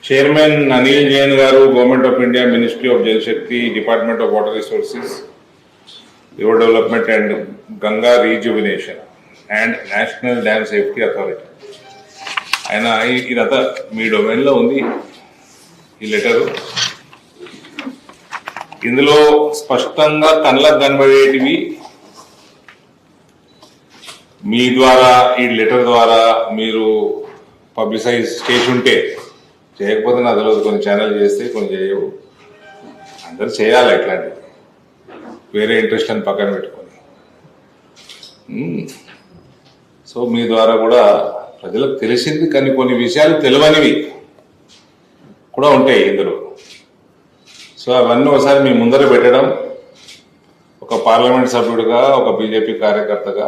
Chairman Anil Jain Garu, Government of India, Ministry of Jal Shakti, Department of Water Resources, River Development and Ganga Rejuvenation and National Dam Safety Authority. ఆయన ఇదంతా మీ డొమైన్లో ఉంది ఈ letter. ఇందులో స్పష్టంగా కళ్ళకు కనబడేటివి మీ ద్వారా ఈ లెటర్ ద్వారా మీరు పబ్లిసైజ్ చేసి ఉంటే, చేయకపోతే నాకు తెలియదు, కొన్ని ఛానల్ చేస్తే కొన్ని చేయవు, అందరు చేయాలి ఇట్లాంటివి, వేరే ఇంట్రెస్ట్ అని పక్కన పెట్టుకొని. సో మీ ద్వారా కూడా ప్రజలకు తెలిసింది, కానీ కొన్ని విషయాలు తెలియనివి కూడా ఉంటాయి ఇందులో. సో అవన్నీ ఒకసారి మీ ముందర పెట్టడం, ఒక పార్లమెంట్ సభ్యుడిగా, ఒక బీజేపీ కార్యకర్తగా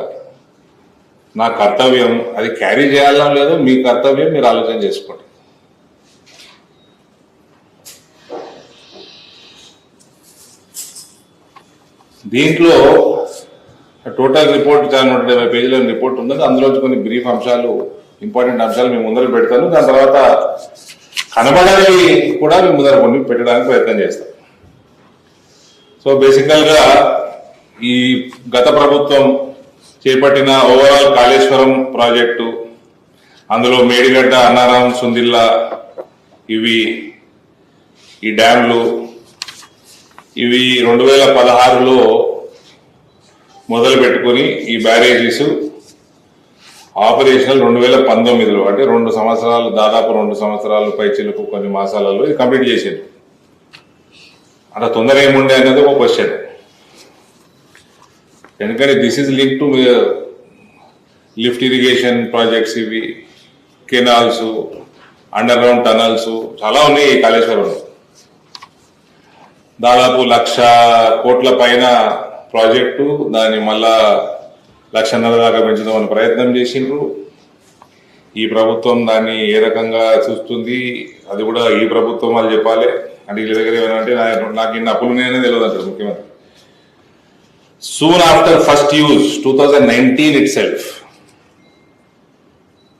నా కర్తవ్యం. అది క్యారీ చేయాలా లేదో మీ కర్తవ్యం, మీరు ఆలోచన చేసుకోండి. దీంట్లో టోటల్ రిపోర్ట్ చాలా 150 పేజీల రిపోర్ట్ ఉన్నది. అందులో కొన్ని బ్రీఫ్ అంశాలు, ఇంపార్టెంట్ అంశాలు మేము ముందర పెడతాను. దాని తర్వాత కనబడేవి కూడా మేము ముందర కొన్ని పెట్టడానికి ప్రయత్నం చేస్తాం. సో బేసికల్గా ఈ గత ప్రభుత్వం చేపట్టిన ఓవరాల్ కాళేశ్వరం ప్రాజెక్టు, అందులో మేడిగడ్డ, అన్నారం, సుందిల్లా, ఇవి ఈ డ్యాంలు, ఇవి 2016లో మొదలు పెట్టుకుని ఈ బ్యారేజీస్ ఆపరేషనల్ 2019లో, అంటే 2 సంవత్సరాలు, దాదాపు 2 సంవత్సరాలు పైచిలకు కొన్ని మాసాలలో ఇది కంప్లీట్ చేసింది. అలా తొందర ఏముండే అనేది ఒక క్వశ్చన్. ఎందుకంటే this is link to lift irrigation projects, ఇవి కెనాల్స్, అండర్ గ్రౌండ్ టనల్స్ చాలా ఉన్నాయి ఈ కాళేశ్వరంలో. దాదాపు 1,00,000 కోట్ల పైన ప్రాజెక్టు, దాన్ని మళ్ళా 1,50,000 దాకా పెంచుదామని ప్రయత్నం చేసిండ్రు. ఈ ప్రభుత్వం దాన్ని ఏ రకంగా చూస్తుంది అది కూడా ఈ ప్రభుత్వం వాళ్ళు చెప్పాలి. అంటే వీళ్ళ దగ్గర ఏమంటే నాకు ఇన్ని అప్పులు ఉన్నాయనే తెలియదు అంటారు ముఖ్యమంత్రి. Soon after first use, 2019 itself,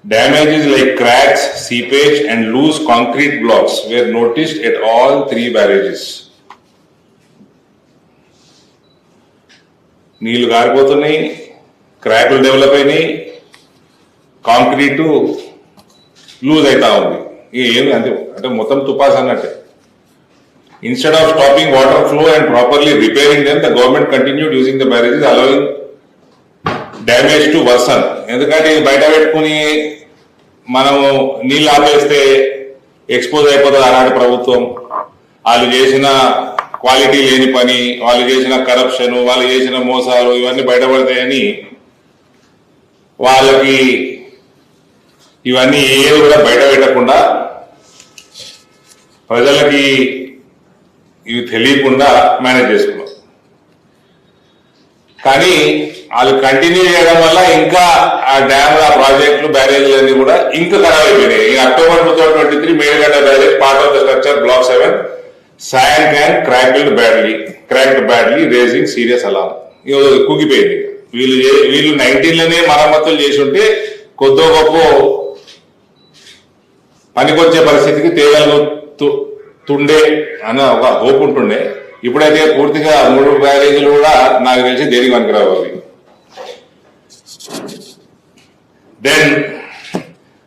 damages like cracks, seepage and loose concrete blocks were noticed at all 3 barrages. నీళ్లు గారిపోతున్నాయి, క్రాకులు డెవలప్ అయినాయి, కాంక్రీటు లూజ్ అవుతా ఉంది. ఏమి అంటే మొత్తం తుపాస్ అన్నట్టే. Instead of stopping water flow and properly repairing them, the government continued using the barrages, allowing damage to worsen. ఎందుకంటే ఇది బయట పెట్టుకుని మనము నీళ్ళు ఆపేస్తే ఎక్స్పోజ్ అయిపోతుంది అలాంటి ప్రభుత్వం. వాళ్ళు చేసిన క్వాలిటీ లేని పని, వాళ్ళు చేసిన కరప్షన్, వాళ్ళు చేసిన మోసాలు ఇవన్నీ బయటపడతాయని వాళ్ళకి ఇవన్నీ ఏది కూడా బయట పెట్టకుండా, ప్రజలకి ఇవి తెలియకుండా మేనేజ్ చేసుకున్నాం. కానీ వాళ్ళు కంటిన్యూ చేయడం వల్ల ఇంకా ఆ డ్యామ్, ఆ ప్రాజెక్టులు, బ్యారేజీలు అన్ని కూడా ఇంకా ఖరాబ్ అయిపోయినాయి. October 2023 Medigadda barrage, part of the structure block 7 sank and cracked badly, raising serious alarm. కుగిపోయింది. వీళ్ళు 19లోనే మరమ్మతులు చేసి ఉంటే కొద్దో గొప్ప పనికొచ్చే పరిస్థితికి తేగలుగుతుండే అని ఒక హోప్ ఉంటుండే. ఇప్పుడైతే పూర్తిగా 3 బ్యారేజీలు కూడా నాకు తెలిసి దేనికి పనికిరావు అవి. Then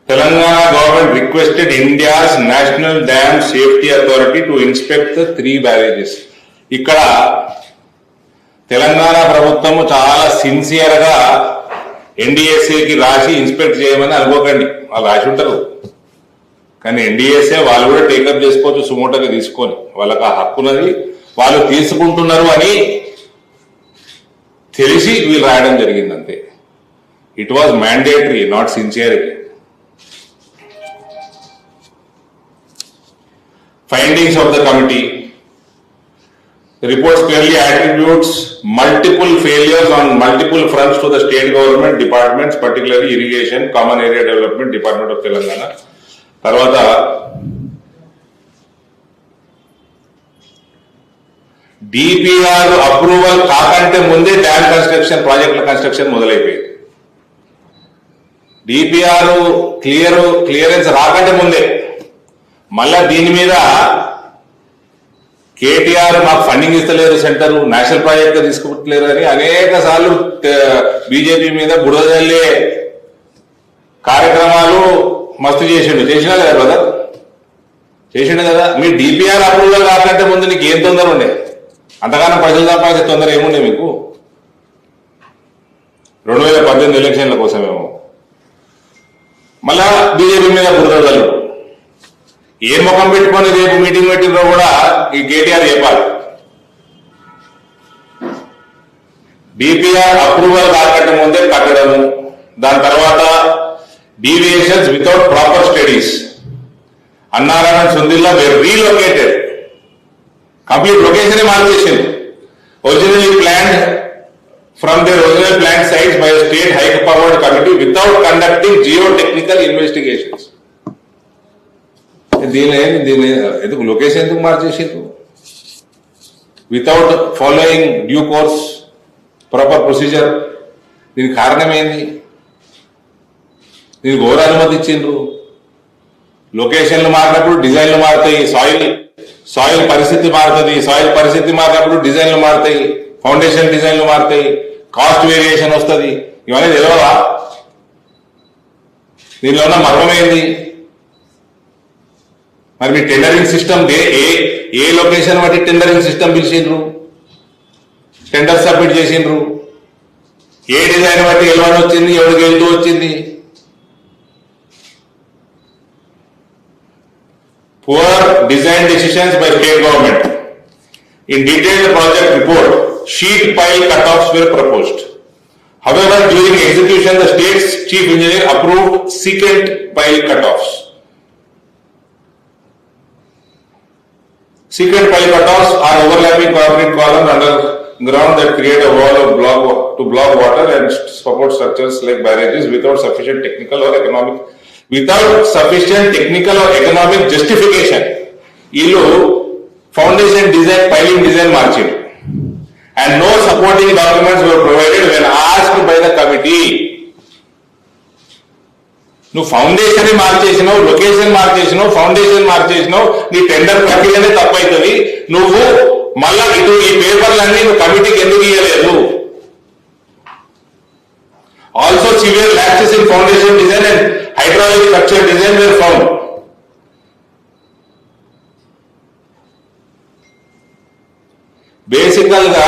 Telangana government requested India's National Dam Safety Authority to inspect the 3 barrages. ఇక్కడ తెలంగాణ ప్రభుత్వం చాలా సిన్సియర్ గా ఎన్డీఎస్ఏకి రాసి ఇన్స్పెక్ట్ చేయమని అనుకోకండి, వాళ్ళు రాసి ఉంటారు. కానీ ఎన్డీఎస్ఏ వాళ్ళు కూడా టేకప్ చేసుకోవచ్చు, సుమోటోగా తీసుకొని. వాళ్ళకి ఆ హక్కున్నది, వాళ్ళు తీసుకుంటున్నారు అని తెలిసి వీళ్ళు రాయడం జరిగింది అంతే. It was mandatory, not sincerity. Findings of the committee. The report clearly attributes multiple failures on multiple fronts to the state government departments, particularly irrigation, common area development, Department of Telangana. తర్వాత DPR approval కాకంటే ముందే dam construction, ప్రాజెక్టుల construction మొదలైపోయింది. DPR clearance రాకంటే ముందే మళ్ళా దీని మీద కేటీఆర్ మాకు funding ఇస్తలేరు, సెంటర్ నేషనల్ ప్రాజెక్ట్ గా తీసుకుంటలేరు అని అనేక సార్లు బీజేపీ మీద బురద జల్లే కార్యక్రమాలు మస్తు చేసిండు. చేసినా కదా బ్రదర్, చేసిండు కదా. మీ డిపిఆర్ అప్రూవల్ కాకంటే ముందు నీకు ఏం తొందర ఉండే? అంతగానో ప్రజలు సంపాదించే తొందర ఏముండే మీకు? 2018 ఎలక్షన్ల కోసమేమో మళ్ళా బీజేపీ మీద బురదలు. ఏ ముఖం పెట్టుకొని రేపు మీటింగ్ పెట్టిందో కూడా ఈ కేటీఆర్ చెప్పాలి. డిపిఆర్ అప్రూవల్ కాకంటే ముందే కట్టడము, దాని తర్వాత deviations without proper studies. Annaram Sundilla were relocated, complete location మార్చేసింది. Originally planned from their original planned sites by a state high-powered committee without conducting geotechnical investigations. దీని ఎందుకు లొకేషన్ ఎందుకు మార్చేసారు? Without following due course proper procedure. దీనికి కారణం ఏంది? దీనికి ఎవరు అనుమతి ఇచ్చిండ్రు? లొకేషన్లు మారినప్పుడు డిజైన్లు మారుతాయి, సాయిల్ పరిస్థితి మారుతుంది. సాయిల్ పరిస్థితి మారినప్పుడు డిజైన్లు మారుతాయి, ఫౌండేషన్ డిజైన్లు మారుతాయి, కాస్ట్ వేరియేషన్ వస్తుంది. ఇవన్నీ తెలియవా? దీనిలో ఉన్న మర్మమైంది. మరి మీ టెండరింగ్ సిస్టమ్ ఏ లొకేషన్ బట్టి టెండరింగ్ సిస్టమ్ పిలిచిండ్రు, టెండర్ సబ్మిట్ చేసిండ్రు? ఏ డిజైన్ బట్టి L1 వచ్చింది, ఎవరికి L2 వచ్చింది? Poor design decisions by state government. In detailed project report, sheet pile cutoffs were proposed. However, during execution, the state's chief engineer approved secant pile cutoffs. Secant pile cutoffs are overlapping concrete columns underground that create a wall of to block water and support structures like barrages without sufficient technical or economic justification. Ilu foundation design, piling design marched, and no supporting documents were provided when asked by the committee. నువ్వు foundation మార్చేసినావు, location మార్చేసినావు, foundation మార్చేసినావు, నీ tender ప్రక్రియనే తప్పవుతుంది. నువ్వు మళ్ళా ఇటు ఈ పేపర్లన్నీ నువ్వు కమిటీకి ఎందుకు ఇవ్వలేదు? Also severe lapses in foundation design and hydraulic structure design were found. బేసికల్ గా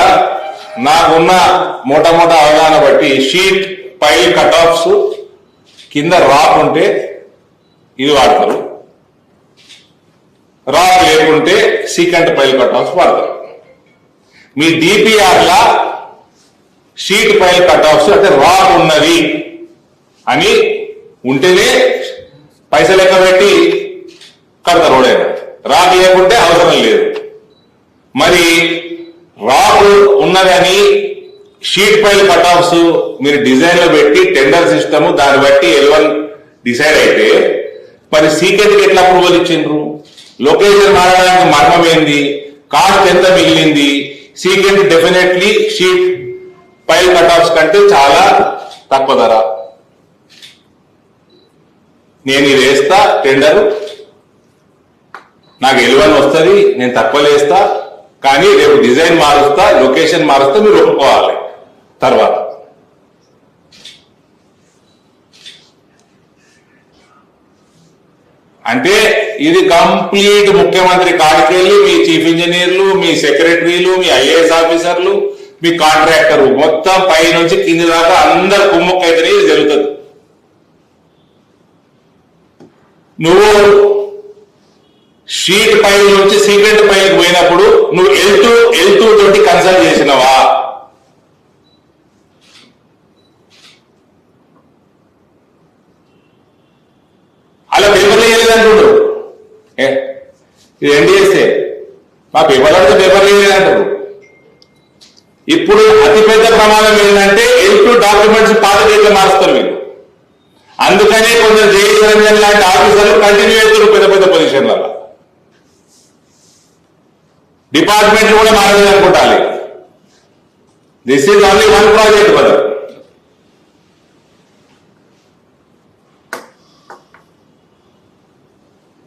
నాకున్న మోటా అవగాహన బట్టి షీట్ పైల్ కట్ ఆఫ్స్ కింద రాక్ ఉంటే ఇది వాడతారు, రాక్ లేకుంటే సీకెంట్ పైల్ కట్ ఆఫ్స్ వాడతారు. మీ డిపిఆర్ లా షీట్ పైల్ కట్ ఆఫ్స్ అంటే రాక్ ఉన్నది అని ఉంటేనే పైసలు లెక్క పెట్టి కడతారు. రోడైనా రాక్ లేకుంటే అవసరం లేదు. మరి రాక్ ఉన్నదని షీట్ పైల్ కట్ ఆఫ్స్ మీరు డిజైన్ లో పెట్టి టెండర్ సిస్టమ్ దాన్ని బట్టి L1 డిసైడ్ అయితే మరి సీకెంట్ ఎట్లా అప్రూవల్ ఇచ్చిండ్రు? లొకేషన్ మారడానికి మర్మం ఏంది? కాస్ట్ ఎంత మిగిలింది? Secant definitely sheet pile cut offs కంటే చాలా తక్కువ ధర. నేను ఇది వేస్తా టెండర్, నాకు L1 వస్తుంది, నేను తక్కువ వేస్తా, కానీ రేపు డిజైన్ మారుస్తా, లొకేషన్ మారుస్తా, మీరు ఒప్పుకోవాలి. తర్వాత అంటే ఇది కంప్లీట్ ముఖ్యమంత్రి కాడికెళ్ళి మీ చీఫ్ ఇంజనీర్లు, మీ సెక్రటరీలు, మీ IAS ఆఫీసర్లు, మీ కాంట్రాక్టర్ మొత్తం పై నుంచి కింది దాకా అందరు కుమ్మక్కైతేనే ఇది జరుగుతుంది. నువ్వు షీట్ పైల్ నుంచి సీక్రెట్ పైల్ పోయినప్పుడు నువ్వు L2 తోటి కన్సల్ట్ చేసినవా? అలా పేపర్లు వేయలేదంటుడు. ఇది NDSA మా పేపర్లు అంటే పేపర్లు వేయలేదంటారు. ఇప్పుడు అతిపెద్ద ప్రమాదం ఏంటంటే L2 డాక్యుమెంట్స్ పాత డేట్లో మారుస్తారు మీరు. అందుకనే కొంచెం జేఈ రంజన్ లాంటి ఆఫీసర్లు కంటిన్యూ అవుతారు పెద్ద పొజిషన్లలో. డిపార్ట్మెంట్ కూడా మారలేదు అనుకుంటాలి. This is only one project కదా.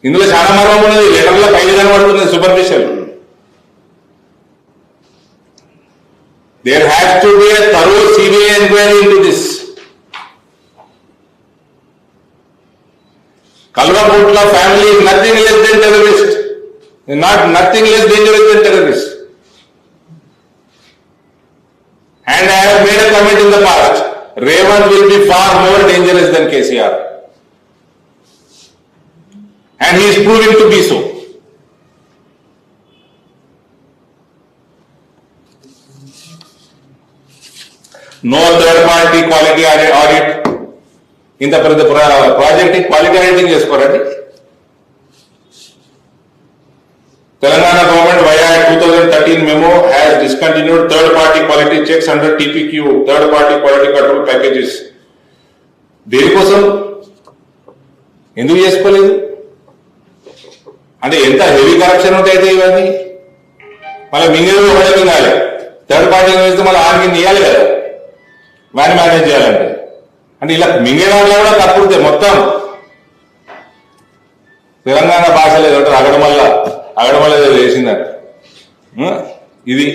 ఇందులో చాలా మర్మం ఉన్నది. లెటర్లో పైన కనబడుతున్నది superficial. There has to be a thorough CBI inquiry into this. Kalvaputla family is nothing less than terrorist. Not nothing less dangerous than terrorist. And I have made a comment in the past. Revant will be far more dangerous than KCR. And he is proving to be so. No third party quality audit in the project quality auditing చేసుకోరండి. Telangana government via 2013 memo has discontinued third party quality checks under TPQ, third party quality control packages. దేనికోసం ఎందుకు చేసుకోలేదు అంటే ఎంత heavy corruption ఉంటాయితే ఇవన్నీ మళ్ళీ మింగేది ఒకటే మింగాలి. Third party వేస్తే మళ్ళీ ఆడికి నీయాలి కదా వాడిని మేనేజ్ చేయాలంటే. అంటే ఇలా మింగే దాంట్లో కూడా తప్పుడుతాయి మొత్తం. తెలంగాణ భాష లేదంటారు అగడమల్ల ఏదో చేసిందంట. ఇది